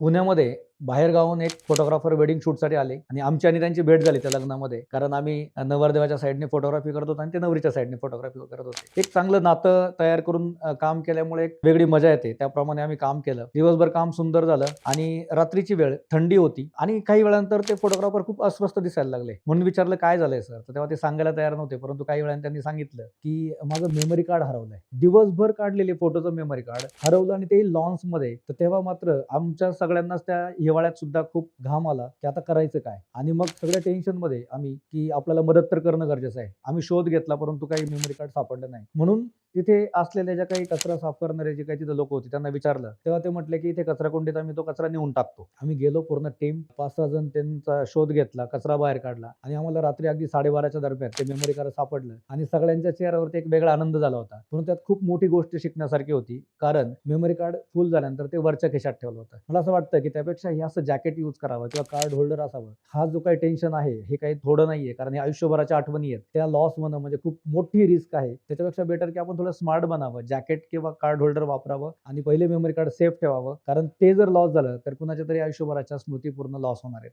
पुण्यामध्ये बाहेरगावाहून एक फोटोग्राफर वेडिंग शूटसाठी आले आणि आमची आणि त्यांची भेट झाली त्या लग्नामध्ये. कारण आम्ही नवरदेवाच्या साईडने फोटोग्राफी करत होतो आणि ते नवरीच्या साईडने फोटोग्राफी करत होते. एक चांगलं नातं तयार करून काम केल्यामुळे एक वेगळी मजा येते. त्याप्रमाणे आम्ही काम केलं. दिवसभर काम सुंदर झालं आणि रात्रीची वेळ, थंडी होती आणि काही वेळानंतर ते फोटोग्राफर खूप अस्वस्थ दिसायला लागले. म्हणून विचारलं, "काय झालंय सर?" तर तेव्हा ते सांगायला तयार नव्हते. परंतु काही वेळाने त्यांनी सांगितलं, की "माझं मेमरी कार्ड हरवलंय." दिवसभर काढलेले फोटोचं मेमरी कार्ड हरवलं आणि ते लॉन्समध्ये. तर तेव्हा मात्र आमच्या सगळ्यांनाच त्या हिवाळ्यात सुद्धा खूप घाम आला, की आता करायचं काय? आणि मग सगळ्या टेन्शनमध्ये आम्ही, की आपल्याला मदत तर करणं गरजेचं आहे. आम्ही शोध घेतला, परंतु काही मेमरी कार्ड सापडलं नाही. म्हणून तिथे असलेल्या ज्या काही कचरा साफ करणारे जे काही तिथे लोक होते त्यांना विचारलं, तेव्हा ते म्हटले, की "इथे कचराकुंडीत आम्ही तो कचरा नेऊन टाकतो." आम्ही गेलो पूर्ण टीम 5-6 जण त्यांचा शोध घेतला, कचरा बाहेर काढला आणि आम्हाला रात्री अगदी 12:30च्या दरम्यान ते मेमरी कार्ड सापडलं आणि सगळ्यांच्या चेहऱ्यावरती एक वेगळा आनंद झाला होता. म्हणून त्यात खूप मोठी गोष्ट शिकण्यासारखी होती. कारण मेमरी कार्ड फुल झाल्यानंतर ते वरच्या खिशात ठेवलं होतं. मला असं वाटतं, की त्यापेक्षा हे असं जॅकेट यूज करावं किंवा कार्ड होल्डर असावं. हा जो काही टेन्शन आहे, हे काही थोडं नाहीये. कारण हे आयुष्यभराच्या आठवणी आहेत. त्या लॉस होणं म्हणजे खूप मोठी रिस्क आहे. त्याच्यापेक्षा बेटर की आपण थोडं स्मार्ट बनावं. जॅकेट किंवा कार्ड होल्डर वापरावं आणि पहिले मेमरी कार्ड सेफ ठेवावं. कारण ते जर लॉस झालं, तर कुणाच्यातरी आयुष्यभराच्या स्मृती पूर्ण लॉस होणार आहेत.